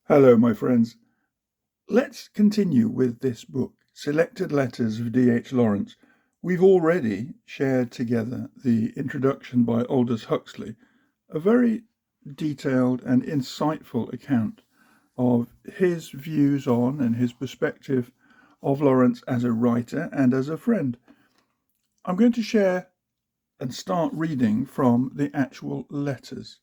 Hello, my friends. Let's continue with this book, Selected Letters of D.H. Lawrence. We've already shared together the introduction by Aldous Huxley, a very detailed and insightful account of his views on and his perspective of Lawrence as a writer and as a friend. I'm going to share and start reading from the actual letters.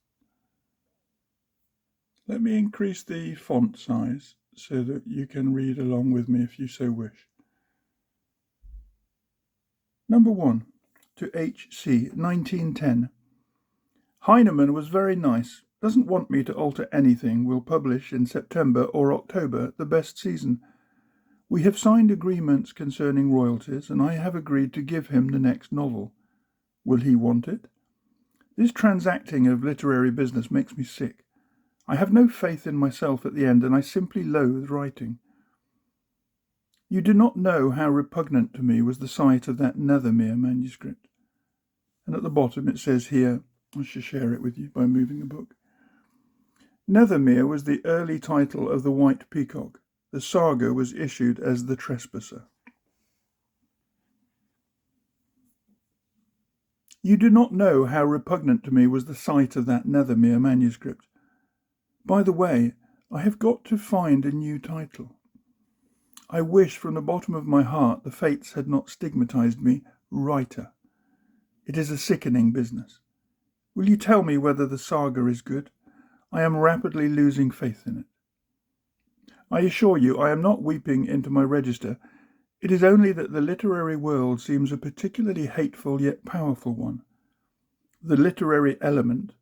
Let me increase the font size so that you can read along with me if you so wish. Number 1. To H.C. 1910. Heinemann was very nice. Doesn't want me to alter anything. Will publish in September or October, the best season. We have signed agreements concerning royalties, and I have agreed to give him the next novel. Will he want it? This transacting of literary business makes me sick. I have no faith in myself at the end, and I simply loathe writing. You do not know how repugnant to me was the sight of that Nethermere manuscript. And at the bottom it says here, I shall share it with you by moving the book. Nethermere was the early title of The White Peacock. The saga was issued as The Trespasser. You do not know how repugnant to me was the sight of that Nethermere manuscript. By the way, I have got to find a new title. I wish from the bottom of my heart the fates had not stigmatized me writer. It is a sickening business. Will you tell me whether the saga is good? I am rapidly losing faith in it. I assure you I am not weeping into my register. It is only that the literary world seems a particularly hateful yet powerful one. The literary element,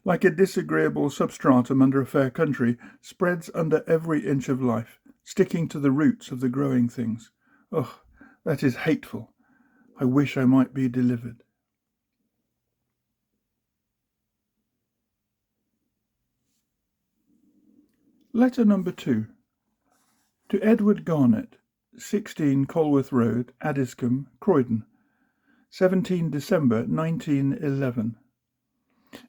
like a disagreeable substratum under a fair country, spreads under every inch of life, sticking to the roots of the growing things. Oh, that is hateful. I wish I might be delivered. Letter number 2. To Edward Garnett, 16 Colworth Road, Addiscombe, Croydon, 17 December 1911.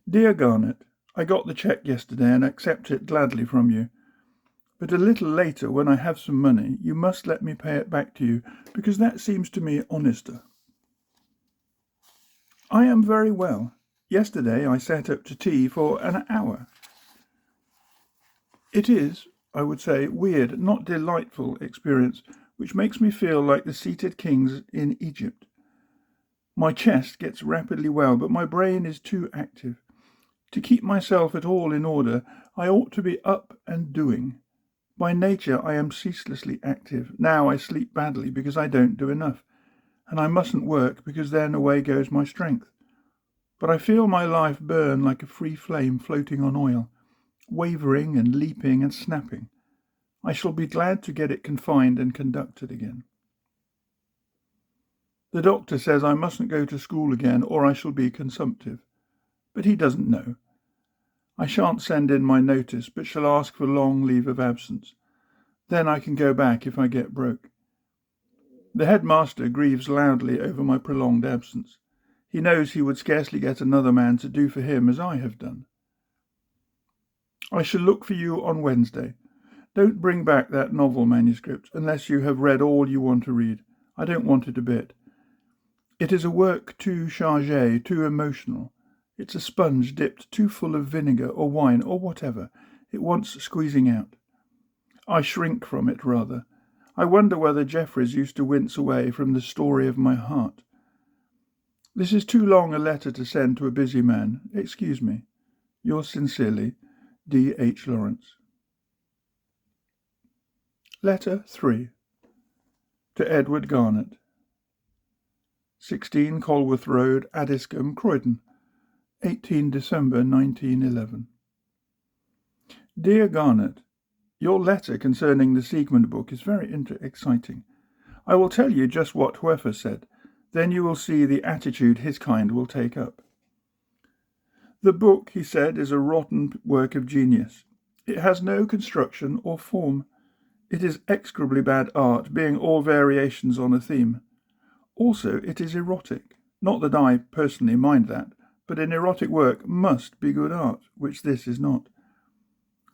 Dear Garnett, I got the cheque yesterday and accept it gladly from you. But a little later, when I have some money, you must let me pay it back to you, because that seems to me honester. I am very well. Yesterday I sat up to tea for an hour. It is, I would say, weird, not delightful experience, which makes me feel like the seated kings in Egypt. My chest gets rapidly well, but my brain is too active. To keep myself at all in order, I ought to be up and doing. By nature I am ceaselessly active. Now I sleep badly because I don't do enough, and I mustn't work because then away goes my strength. But I feel my life burn like a free flame floating on oil, wavering and leaping and snapping. I shall be glad to get it confined and conducted again. The doctor says I mustn't go to school again or I shall be consumptive. But he doesn't know. I shan't send in my notice, but shall ask for long leave of absence. Then I can go back if I get broke. The headmaster grieves loudly over my prolonged absence. He knows he would scarcely get another man to do for him as I have done. I shall look for you on Wednesday. Don't bring back that novel manuscript unless you have read all you want to read. I don't want it a bit. It is a work too chargé, too emotional. It's a sponge dipped too full of vinegar or wine or whatever. It wants squeezing out. I shrink from it, rather. I wonder whether Jeffreys used to wince away from the story of my heart. This is too long a letter to send to a busy man. Excuse me. Yours sincerely, D. H. Lawrence. Letter 3. To Edward Garnett, 16 Colworth Road, Addiscombe, Croydon, 18 December 1911. Dear Garnett, your letter concerning the Siegmund book is very exciting. I will tell you just what Hoefer said. Then you will see the attitude his kind will take up. The book, he said, is a rotten work of genius. It has no construction or form. It is execrably bad art, being all variations on a theme. Also, it is erotic. Not that I personally mind that, but an erotic work must be good art, which this is not.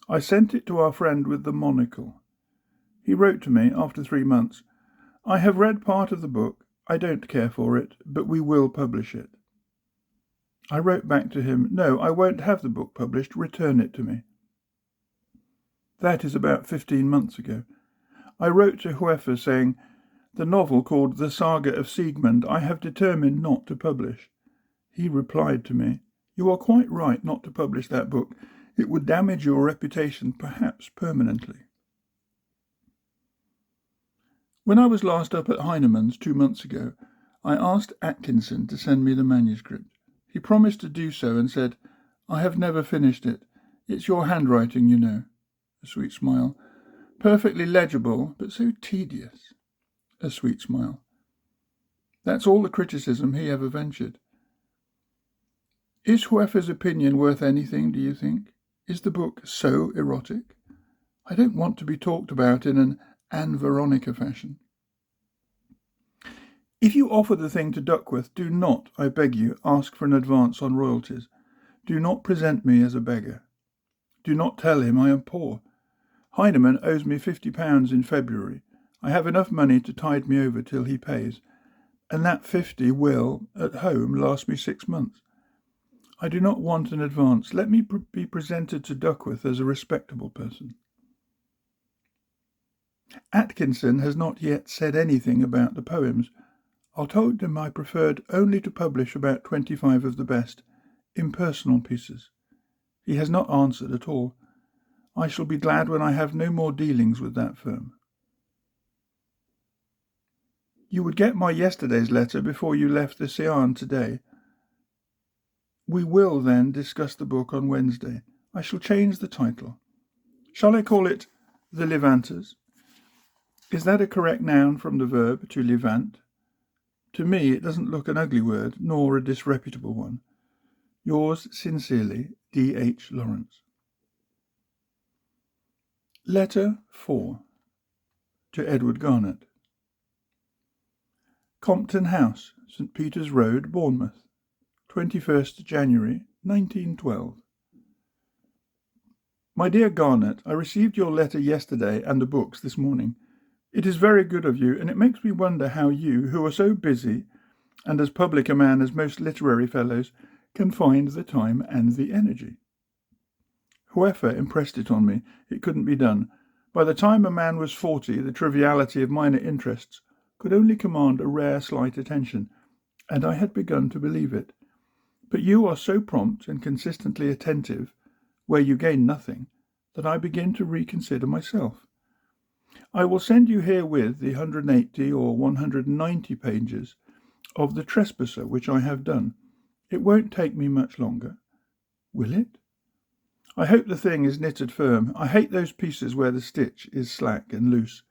I sent it to our friend with the monocle. He wrote to me after 3 months, "I have read part of the book. I don't care for it, but we will publish it." I wrote back to him, "No, I won't have the book published. Return it to me." That is about 15 months ago. I wrote to Hoefer saying, "The novel called The Saga of Siegmund I have determined not to publish." He replied to me, "You are quite right not to publish that book. It would damage your reputation, perhaps permanently." When I was last up at Heinemann's 2 months ago, I asked Atkinson to send me the manuscript. He promised to do so and said, "I have never finished it. It's your handwriting, you know." A sweet smile. "Perfectly legible, but so tedious." A sweet smile. That's all the criticism he ever ventured. Is Hoefer's opinion worth anything, do you think? Is the book so erotic? I don't want to be talked about in an Anne Veronica fashion. If you offer the thing to Duckworth, do not, I beg you, ask for an advance on royalties. Do not present me as a beggar. Do not tell him I am poor. Heinemann owes me £50 in February. I have enough money to tide me over till he pays, and that 50 will, at home, last me 6 months. I do not want an advance. Let me be presented to Duckworth as a respectable person. Atkinson has not yet said anything about the poems. I told him I preferred only to publish about 25 of the best, impersonal pieces. He has not answered at all. I shall be glad when I have no more dealings with that firm. You would get my yesterday's letter before you left the Sian today. We will then discuss the book on Wednesday. I shall change the title. Shall I call it The Levanters? Is that a correct noun from the verb to levant? To me it doesn't look an ugly word, nor a disreputable one. Yours sincerely, D. H. Lawrence. Letter 4. To Edward Garnett. Compton House, St. Peter's Road, Bournemouth, 21st January 1912. My dear Garnett, I received your letter yesterday and the books this morning. It is very good of you, and it makes me wonder how you, who are so busy, and as public a man as most literary fellows, can find the time and the energy. Hoefer impressed it on me. It couldn't be done. By the time a man was 40, the triviality of minor interests could only command a rare slight attention, and I had begun to believe it. But you are so prompt and consistently attentive, where you gain nothing, that I begin to reconsider myself. I will send you herewith the 180 or 190 pages of The Trespasser which I have done. It won't take me much longer. Will it? I hope the thing is knitted firm. I hate those pieces where the stitch is slack and loose.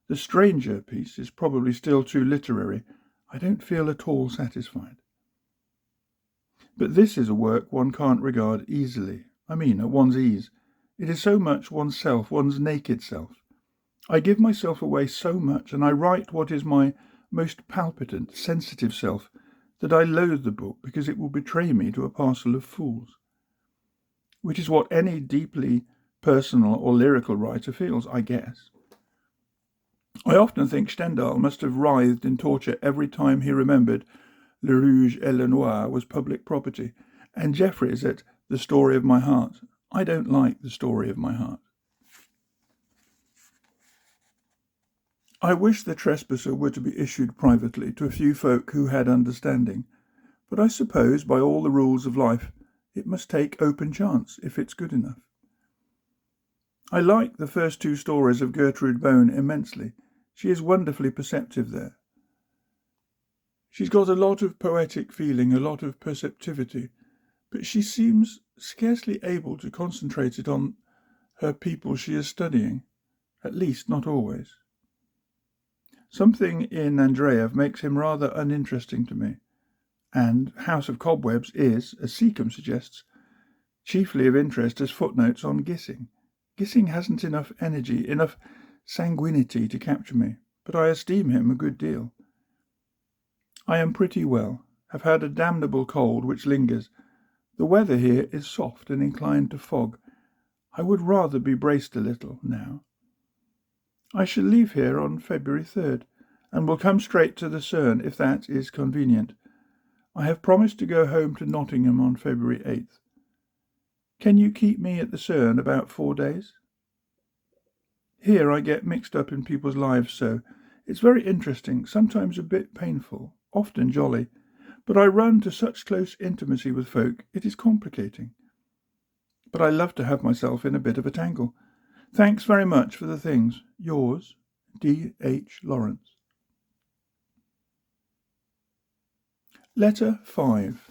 The Stranger piece is probably still too literary. I don't feel at all satisfied. But this is a work one can't regard easily. I mean, at one's ease. It is so much oneself, one's naked self. I give myself away so much, and I write what is my most palpitant, sensitive self, that I loathe the book because it will betray me to a parcel of fools. Which is what any deeply personal or lyrical writer feels, I guess. I often think Stendhal must have writhed in torture every time he remembered Le Rouge et le Noir was public property, and Jeffries at The Story of My Heart. I don't like The Story of My Heart. I wish The Trespasser were to be issued privately to a few folk who had understanding, but I suppose by all the rules of life it must take open chance if it's good enough. I like the first 2 stories of Gertrude Bone immensely. She is wonderfully perceptive there. She's got a lot of poetic feeling, a lot of perceptivity, but she seems scarcely able to concentrate it on her people she is studying, at least not always. Something in Andreyev makes him rather uninteresting to me, and House of Cobwebs is, as Seacombe suggests, chiefly of interest as footnotes on Gissing. Gissing hasn't enough energy, enough sanguinity to capture me, but I esteem him a good deal. I am pretty well, have had a damnable cold which lingers. The weather here is soft and inclined to fog. I would rather be braced a little now. I shall leave here on February 3rd, and will come straight to the CERN if that is convenient. I have promised to go home to Nottingham on February 8th. Can you keep me at the CERN about 4 days? Here I get mixed up in people's lives so. It's very interesting, sometimes a bit painful, often jolly, but I run to such close intimacy with folk, it is complicating. But I love to have myself in a bit of a tangle. Thanks very much for the things. Yours, D. H. Lawrence. Letter 5.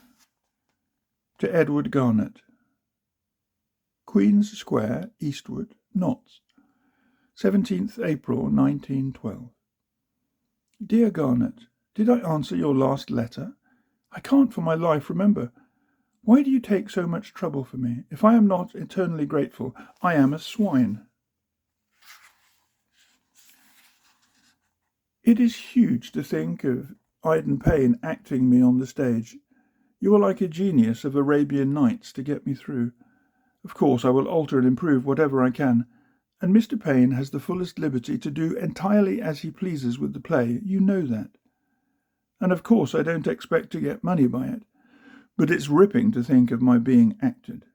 To Edward Garnett. Queen's Square, Eastwood, Notts, 17th April 1912. Dear Garnett, did I answer your last letter? I can't for my life remember. Why do you take so much trouble for me? If I am not eternally grateful, I am a swine. It is huge to think of Iden Payne acting me on the stage. You are like a genius of Arabian Nights to get me through. Of course I will alter and improve whatever I can, and Mr. Payne has the fullest liberty to do entirely as he pleases with the play, you know that. And of course I don't expect to get money by it, but it's ripping to think of my being acted.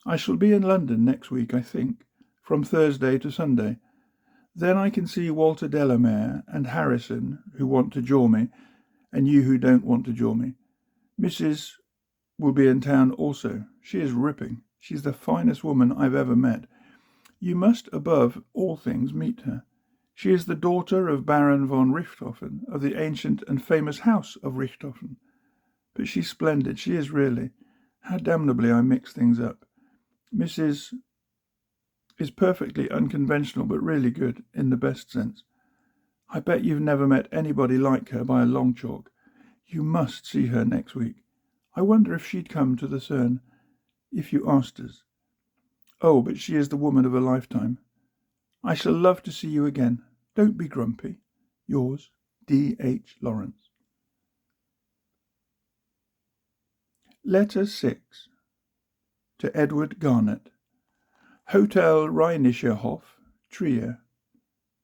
I shall be in London next week, I think, from Thursday to Sunday. Then I can see Walter Delamere and Harrison, who want to jaw me, and you who don't want to jaw me. Mrs. will be in town also. She is ripping. She's the finest woman I've ever met. You must, above all things, meet her. She is the daughter of Baron von Richthofen, of the ancient and famous house of Richthofen. But she's splendid, she is really. How damnably I mix things up. Mrs. is perfectly unconventional, but really good, in the best sense. I bet you've never met anybody like her by a long chalk. You must see her next week. I wonder if she'd come to the CERN, if you asked us. Oh, but she is the woman of a lifetime. I shall love to see you again. Don't be grumpy. Yours, D. H. Lawrence. Letter 6. To Edward Garnett. Hotel Rheinischer Hof, Trier,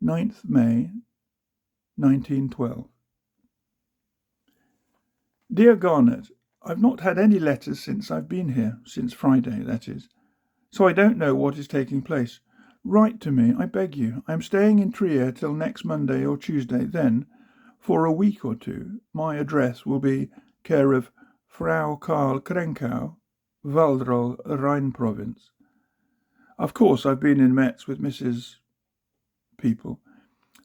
9th May, 1912. Dear Garnett, I've not had any letters since I've been here, since Friday, that is, so I don't know what is taking place. Write to me, I beg you. I am staying in Trier till next Monday or Tuesday. Then, for a week or two, my address will be care of Frau Karl Krenkau, Waldrol, Rhine Province. Of course, I've been in Metz with Mrs. people.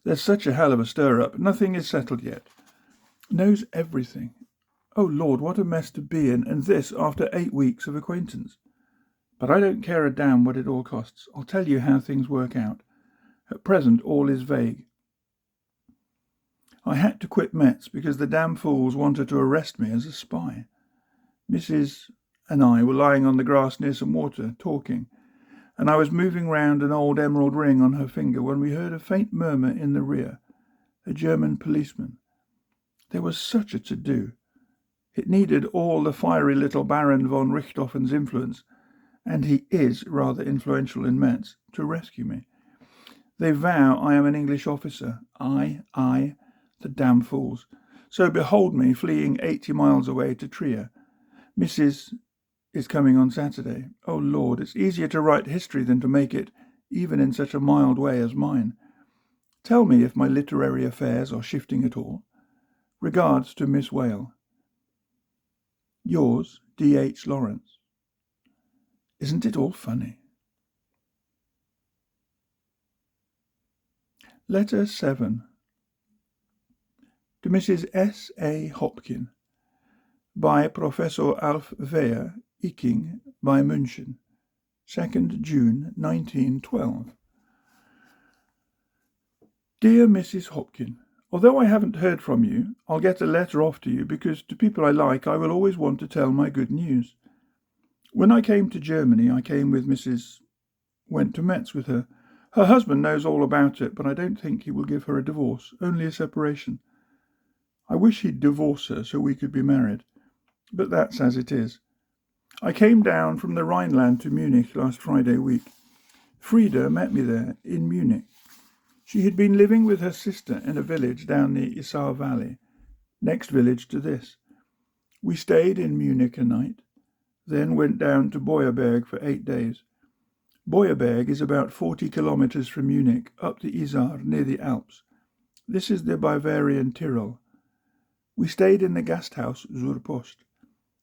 There's such a hell of a stir-up. Nothing is settled yet. Knows everything. Oh, Lord, what a mess to be in, and this after 8 weeks of acquaintance. But I don't care a damn what it all costs. I'll tell you how things work out. At present, all is vague. I had to quit Metz because the damn fools wanted to arrest me as a spy. Mrs. and I were lying on the grass near some water, talking, and I was moving round an old emerald ring on her finger when we heard a faint murmur in the rear. A German policeman. There was such a to-do. It needed all the fiery little Baron von Richthofen's influence, and he is rather influential in Metz, to rescue me. They vow I am an English officer. I, the damn fools. So behold me fleeing 80 miles away to Trier. Mrs. is coming on Saturday. Oh, Lord, it's easier to write history than to make it, even in such a mild way as mine. Tell me if my literary affairs are shifting at all. Regards to Miss Whale. Yours, D. H. Lawrence. Isn't it all funny? Letter 7. To Mrs. S. A. Hopkin. By Professor Alf Weyer, Iking, by München, 2nd June 1912. Dear Mrs. Hopkin, although I haven't heard from you, I'll get a letter off to you because to people I like I will always want to tell my good news. When I came to Germany, I came with Mrs. went to Metz with her. Her husband knows all about it, but I don't think he will give her a divorce, only a separation. I wish he'd divorce her so we could be married, but that's as it is. I came down from the Rhineland to Munich last Friday week. Frieda met me there in Munich. She had been living with her sister in a village down the Isar Valley, next village to this. We stayed in Munich a night, then went down to Beuerberg for 8 days. Beuerberg is about 40 kilometers from Munich, up the Isar near the Alps. This is the Bavarian Tyrol. We stayed in the Gasthaus zur Post.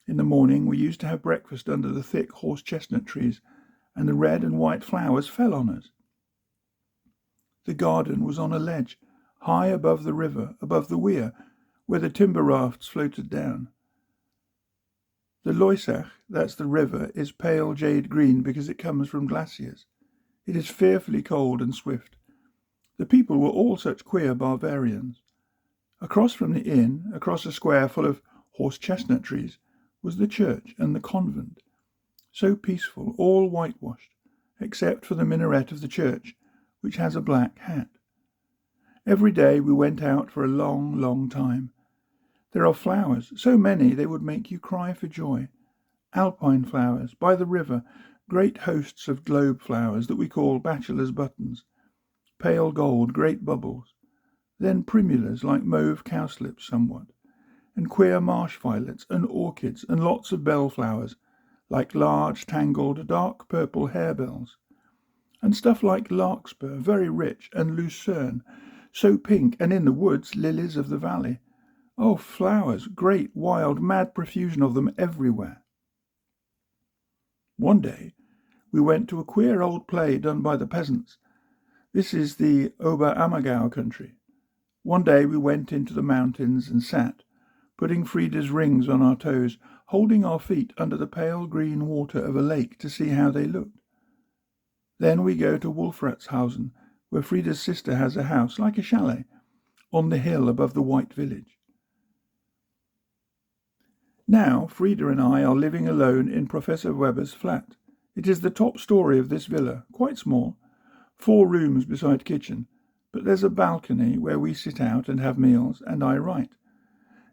In the morning we used to have breakfast under the thick horse-chestnut trees, and the red and white flowers fell on us. The garden was on a ledge, high above the river, above the weir, where the timber rafts floated down. The Loisach, that's the river, is pale jade green because it comes from glaciers. It is fearfully cold and swift. The people were all such queer barbarians. Across from the inn, across a square full of horse-chestnut trees, was the church and the convent. So peaceful, all whitewashed, except for the minaret of the church, which has a black hat. Every day we went out for a long, long time. There are flowers, so many they would make you cry for joy. Alpine flowers, by the river, great hosts of globe flowers that we call bachelor's buttons, pale gold, great bubbles, then primulas like mauve cowslips somewhat, and queer marsh violets and orchids and lots of bellflowers, like large, tangled, dark purple harebells, and stuff like larkspur, very rich, and lucerne, so pink, and in the woods, lilies of the valley. Oh, flowers, great, wild, mad profusion of them everywhere. One day we went to a queer old play done by the peasants. This is the Oberammergau country. One day we went into the mountains and sat, putting Frieda's rings on our toes, holding our feet under the pale green water of a lake to see how they looked. Then we go to Wolfratshausen, where Frieda's sister has a house, like a chalet, on the hill above the white village. Now Frieda and I are living alone in Professor Weber's flat. It is the top story of this villa, quite small, 4 rooms beside kitchen, but there's a balcony where we sit out and have meals, and I write.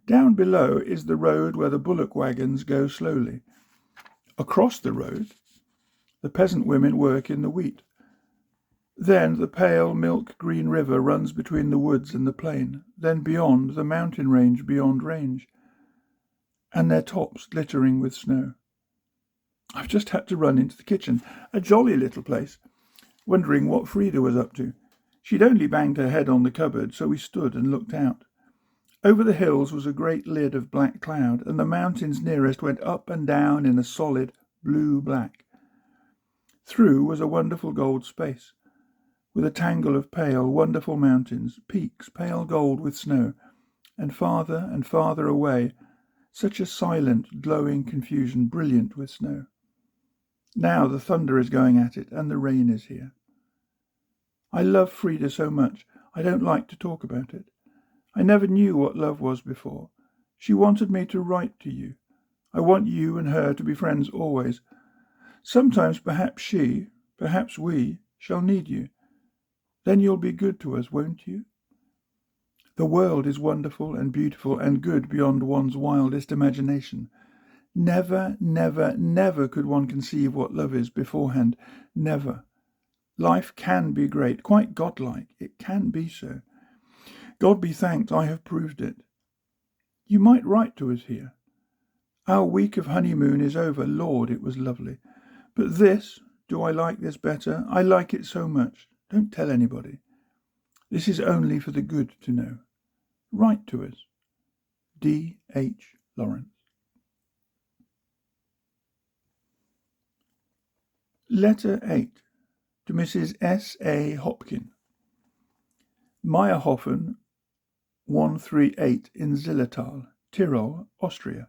Down below is the road where the bullock wagons go slowly. Across the road, the peasant women work in the wheat. Then the pale milk-green river runs between the woods and the plain, then beyond, the mountain range beyond range, and their tops glittering with snow. I've just had to run into the kitchen, a jolly little place, wondering what Frieda was up to. She'd only banged her head on the cupboard, so we stood and looked out. Over the hills was a great lid of black cloud, and the mountains nearest went up and down in a solid blue-black. Through was a wonderful gold space, with a tangle of pale, wonderful mountains, peaks, pale gold with snow, and farther away, such a silent, glowing confusion, brilliant with snow. Now the thunder is going at it, and the rain is here. I love Frieda so much, I don't like to talk about it. I never knew what love was before. She wanted me to write to you. I want you and her to be friends always. Sometimes perhaps we, shall need you. Then you'll be good to us, won't you? The world is wonderful and beautiful and good beyond one's wildest imagination. Never, never, never could one conceive what love is beforehand. Never. Life can be great, quite godlike. It can be so. God be thanked, I have proved it. You might write to us here. Our week of honeymoon is over. Lord, it was lovely. But this, do I like this better? I like it so much. Don't tell anybody. This is only for the good to know. Write to us. D. H. Lawrence. Letter 8 to Mrs. S. A. Hopkin. Meyerhofen, 138 in Zillertal, Tyrol, Austria,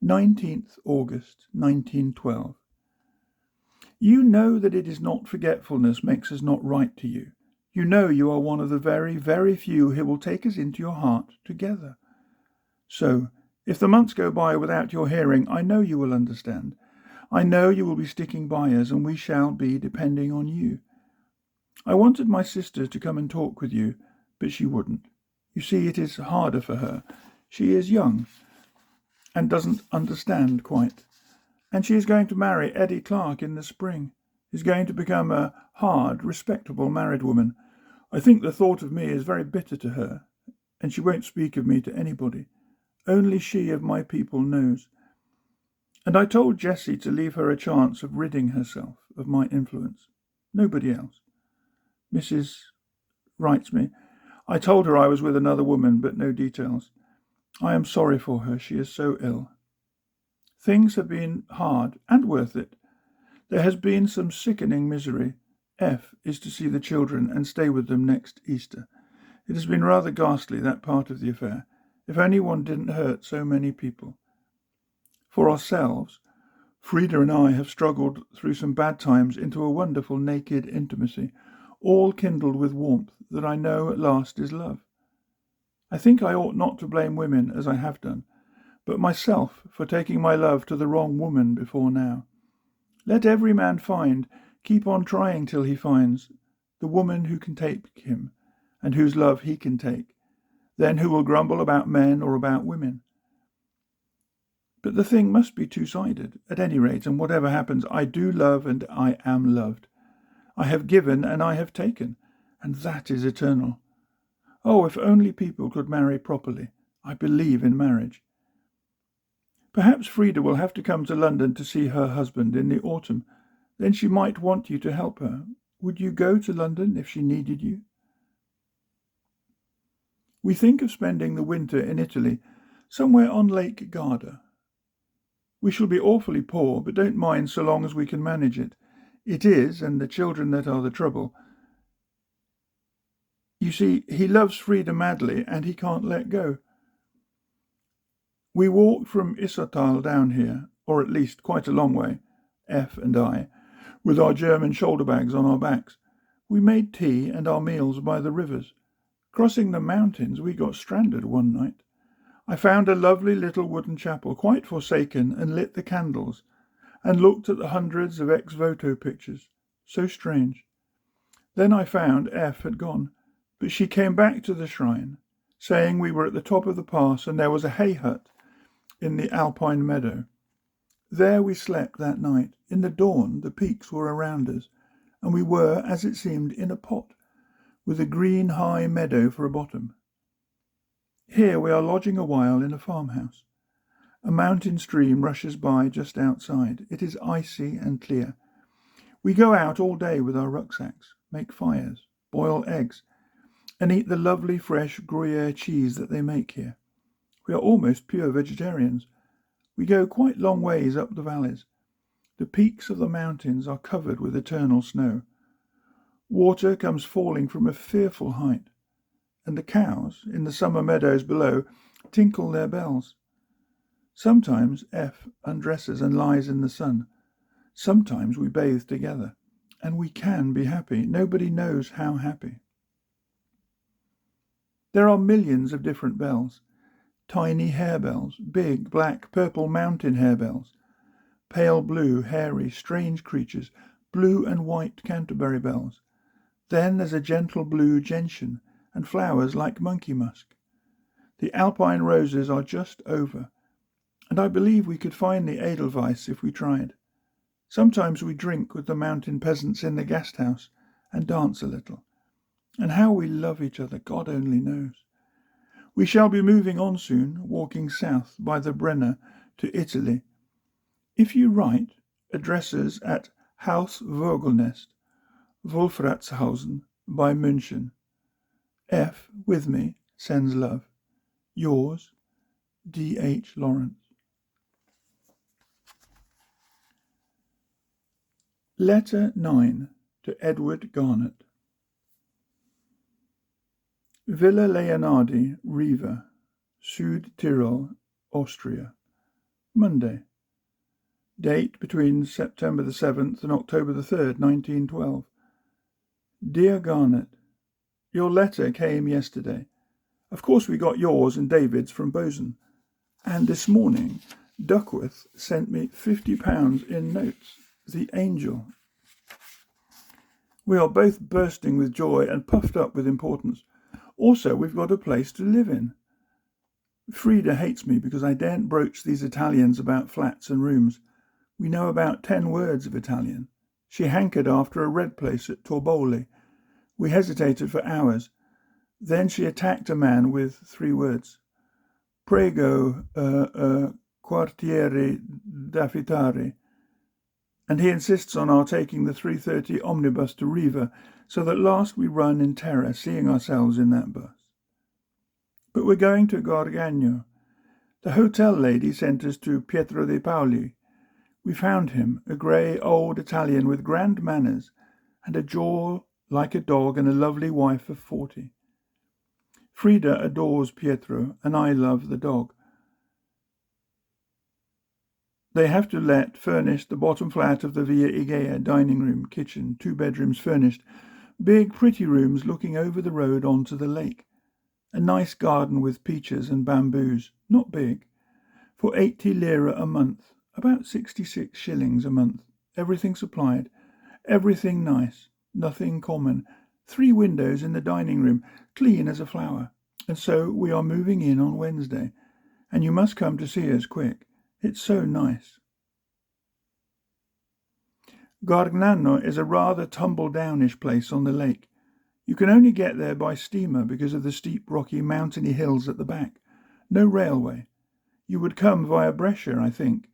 19th August 1912. You know that it is not forgetfulness makes us not write to you. You know you are one of the very, very few who will take us into your heart together. So, if the months go by without your hearing, I know you will understand. I know you will be sticking by us, and we shall be depending on you. I wanted my sister to come and talk with you, but she wouldn't. You see, it is harder for her. She is young and doesn't understand quite. And she is going to marry Eddie Clark in the spring. Is going to become a hard, respectable married woman. I think the thought of me is very bitter to her, and she won't speak of me to anybody. Only she of my people knows. And I told Jessie to leave her a chance of ridding herself of my influence. Nobody else. Mrs. writes me. I told her I was with another woman, but no details. I am sorry for her. She is so ill. Things have been hard and worth it. There has been some sickening misery. F is to see the children and stay with them next Easter. It has been rather ghastly, that part of the affair. If only one didn't hurt so many people. For ourselves, Frida and I have struggled through some bad times into a wonderful naked intimacy, all kindled with warmth that I know at last is love. I think I ought not to blame women as I have done, but myself for taking my love to the wrong woman before now. Let every man keep on trying till he finds, the woman who can take him, and whose love he can take, then who will grumble about men or about women. But the thing must be two-sided, at any rate, and whatever happens, I do love and I am loved. I have given and I have taken, and that is eternal. Oh, if only people could marry properly. I believe in marriage. Perhaps Frida will have to come to London to see her husband in the autumn. Then she might want you to help her. Would you go to London if she needed you? We think of spending the winter in Italy, somewhere on Lake Garda. We shall be awfully poor, but don't mind so long as we can manage it. It is, and the children that are the trouble. You see, he loves Frida madly, and he can't let go. We walked from Isartal down here, or at least quite a long way, F and I, with our German shoulder bags on our backs. We made tea and our meals by the rivers. Crossing the mountains, we got stranded one night. I found a lovely little wooden chapel, quite forsaken, and lit the candles, and looked at the hundreds of ex-voto pictures. So strange. Then I found F had gone, but she came back to the shrine, saying we were at the top of the pass and there was a hay hut in the alpine meadow. There we slept that night. In the dawn the peaks were around us, and we were, as it seemed, in a pot, with a green high meadow for a bottom. Here we are lodging a while in a farmhouse. A mountain stream rushes by just outside. It is icy and clear. We go out all day with our rucksacks, make fires, boil eggs, and eat the lovely fresh Gruyere cheese that they make here. We are almost pure vegetarians. We go quite long ways up the valleys. The peaks of the mountains are covered with eternal snow. Water comes falling from a fearful height, and the cows in the summer meadows below tinkle their bells. Sometimes F undresses and lies in the sun. Sometimes we bathe together, and we can be happy. Nobody knows how happy. There are millions of different bells. Tiny harebells, big, black, purple mountain harebells, pale blue, hairy, strange creatures, blue and white Canterbury bells. Then there's a gentle blue gentian and flowers like monkey musk. The alpine roses are just over, and I believe we could find the edelweiss if we tried. Sometimes we drink with the mountain peasants in the guest house and dance a little. And how we love each other, God only knows. We shall be moving on soon, walking south by the Brenner to Italy. If you write, addresses at Haus Vogelnest, Wolfratshausen by München. F, with me, sends love. Yours, D. H. Lawrence. Letter 9 to Edward Garnett. Villa Leonardi, Riva, Süd Tyrol, Austria. Monday. Date between September the 7th and October the 3rd, 1912. Dear Garnett, your letter came yesterday. Of course we got yours and David's from Boson. And this morning Duckworth sent me £50 in notes. The angel. We are both bursting with joy and puffed up with importance. Also, we've got a place to live in. Frida hates me because I daren't broach these Italians about flats and rooms. We know about 10 words of Italian. She hankered after a red place at Torboli. We hesitated for hours. Then she attacked a man with 3 words. Prego, quartiere d'affitare. And he insists on our taking the 3:30 omnibus to Riva, so that last we run in terror, seeing ourselves in that bus. But we're going to Gargano. The hotel lady sent us to Pietro de Paoli. We found him, a grey old Italian with grand manners, and a jaw like a dog, and a lovely wife of 40. Frida adores Pietro, and I love the dog. They have to let furnished the bottom flat of the Via Igea, dining room, kitchen, 2 bedrooms furnished, big pretty rooms looking over the road onto the lake. A nice garden with peaches and bamboos, not big, for 80 lira a month, about 66 shillings a month. Everything supplied, everything nice, nothing common. 3 windows in the dining room, clean as a flower. And so we are moving in on Wednesday, and you must come to see us quick. It's so nice. Gargnano is a rather tumble-downish place on the lake. You can only get there by steamer because of the steep, rocky, mountainy hills at the back. No railway. You would come via Brescia, I think.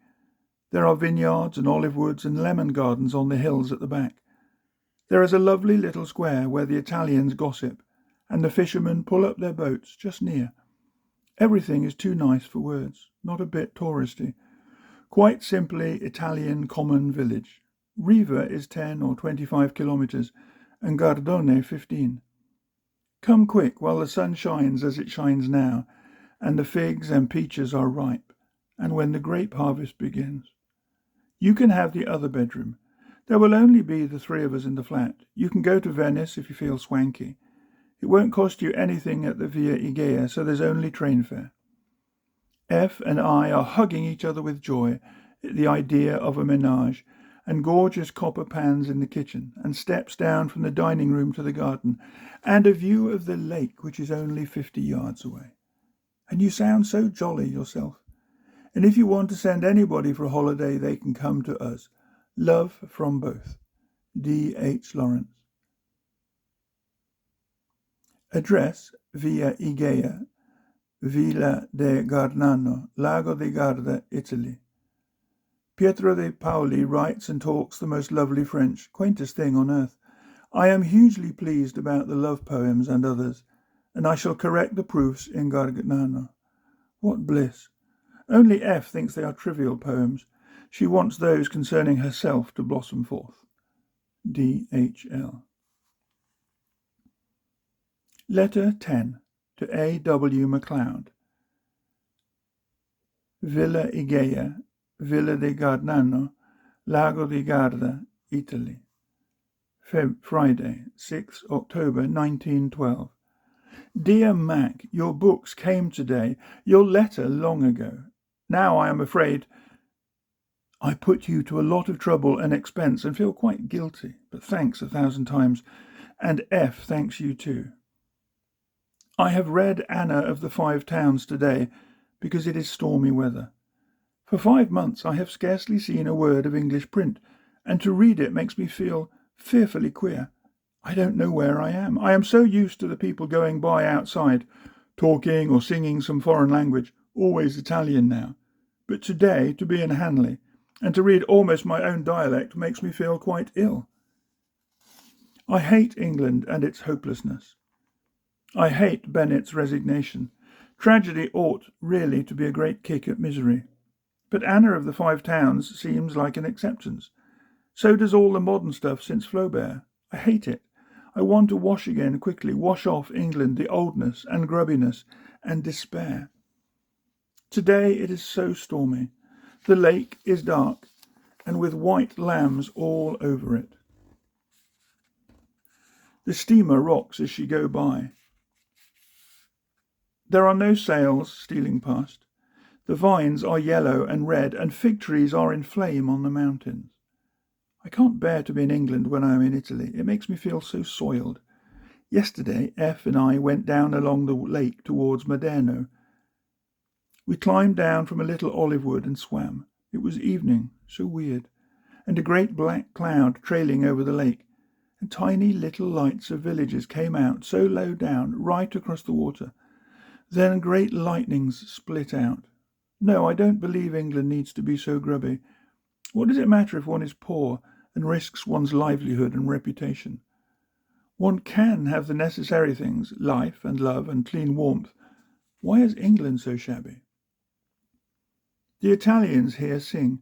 There are vineyards and olive woods and lemon gardens on the hills at the back. There is a lovely little square where the Italians gossip, and the fishermen pull up their boats just near. Everything is too nice for words, not a bit touristy. Quite simply Italian common village. Riva is 10 or 25 kilometres, and Gardone 15. Come quick while the sun shines as it shines now, and the figs and peaches are ripe, and when the grape harvest begins. You can have the other bedroom. There will only be the 3 of us in the flat. You can go to Venice if you feel swanky. It won't cost you anything at the Via Igea, so there's only train fare. F and I are hugging each other with joy at the idea of a menage, and gorgeous copper pans in the kitchen, and steps down from the dining room to the garden, and a view of the lake which is only 50 yards away. And you sound so jolly yourself. And if you want to send anybody for a holiday, they can come to us. Love from both. D. H. Lawrence. Address: Via Igea, Villa de Gargnano, Lago di Garda, Italy. Pietro de Paoli writes and talks the most lovely French, quaintest thing on earth. I am hugely pleased about the love poems and others, and I shall correct the proofs in Gargnano. What bliss! Only F thinks they are trivial poems. She wants those concerning herself to blossom forth. D. H. L. Letter 10 to A. W. MacLeod. Villa Igea, Villa de Gargnano, Lago di Garda, Italy. Friday, 6 October 1912. Dear Mac, your books came today, your letter long ago. Now I am afraid I put you to a lot of trouble and expense and feel quite guilty, but thanks 1,000 times, and F thanks you too. I have read Anna of the Five Towns today because it is stormy weather. For 5 months I have scarcely seen a word of English print, and to read it makes me feel fearfully queer. I don't know where I am. I am so used to the people going by outside, talking or singing some foreign language, always Italian now. But today, to be in Hanley, and to read almost my own dialect makes me feel quite ill. I hate England and its hopelessness. I hate Bennet's resignation. Tragedy ought really to be a great kick at misery. But Anna of the Five Towns seems like an acceptance. So does all the modern stuff since Flaubert. I hate it. I want to wash again quickly, wash off England, the oldness and grubbiness and despair. Today it is so stormy. The lake is dark and with white lambs all over it. The steamer rocks as she goes by. There are no sails stealing past. The vines are yellow and red, and fig trees are in flame on the mountains. I can't bear to be in England when I am in Italy. It makes me feel so soiled. Yesterday, F and I went down along the lake towards Maderno. We climbed down from a little olive wood and swam. It was evening, so weird, and a great black cloud trailing over the lake, and tiny little lights of villages came out so low down, right across the water. Then great lightnings split out. No, I don't believe England needs to be so grubby. What does it matter if one is poor and risks one's livelihood and reputation? One can have the necessary things, life and love and clean warmth. Why is England so shabby? The Italians here sing.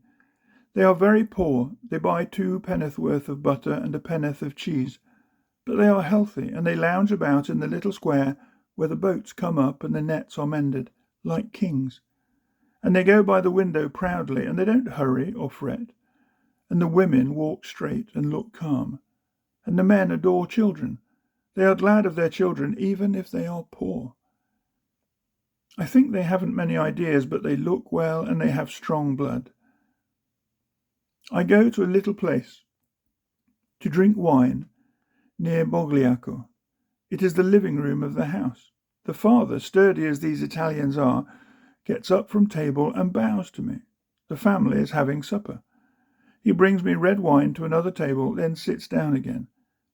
They are very poor. They buy 2 penn'orth of butter and a penn'orth of cheese. But they are healthy, and they lounge about in the little square where the boats come up and the nets are mended, like kings. And they go by the window proudly, and they don't hurry or fret. And the women walk straight and look calm. And the men adore children. They are glad of their children, even if they are poor. I think they haven't many ideas, but they look well and they have strong blood. I go to a little place to drink wine near Bogliacco. It is the living room of the house. The father, sturdy as these Italians are, gets up from table and bows to me. The family is having supper. He brings me red wine to another table, then sits down again,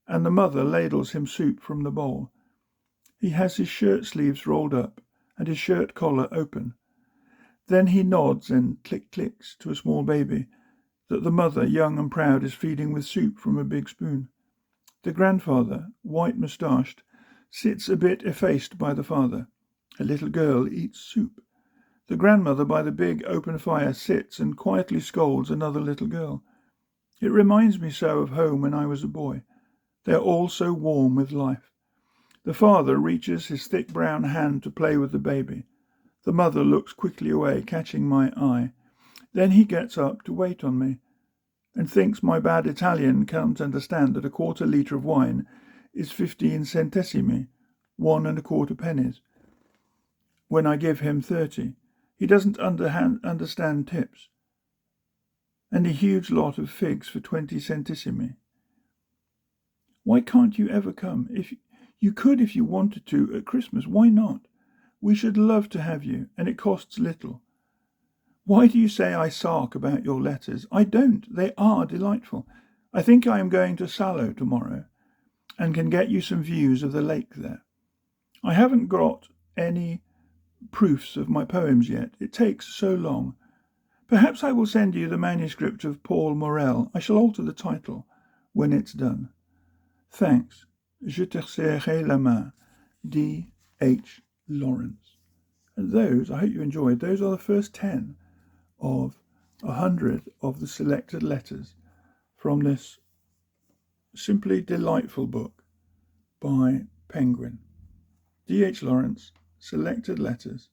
and the mother ladles him soup from the bowl. He has his shirt sleeves rolled up and his shirt collar open. Then he nods and clicks to a small baby that the mother, young and proud, is feeding with soup from a big spoon. The grandfather, white-moustached, sits a bit effaced by the father. A little girl eats soup. The grandmother by the big open fire sits and quietly scolds another little girl. It reminds me so of home when I was a boy. They are all so warm with life. The father reaches his thick brown hand to play with the baby. The mother looks quickly away, catching my eye. Then he gets up to wait on me, and thinks my bad Italian can't understand that a 1/4 litre of wine is 15 centesimi, 1 1/4 pennies, when I give him 30. He doesn't understand tips. And a huge lot of figs for 20 centesimi. Why can't you ever come? If you could, if you wanted to, at Christmas, why not? We should love to have you, and it costs little. Why do you say I sark about your letters? I don't. They are delightful. I think I am going to Salo tomorrow, and can get you some views of the lake there. I haven't got any proofs of my poems yet. It takes so long. Perhaps I will send you the manuscript of Paul Morel. I shall alter the title when it's done. Thanks. Je te serrai la main. D. H. Lawrence. And those, I hope you enjoyed, those are the first 10 of 100 of the selected letters from this simply delightful book by Penguin. D. H. Lawrence, Selected Letters,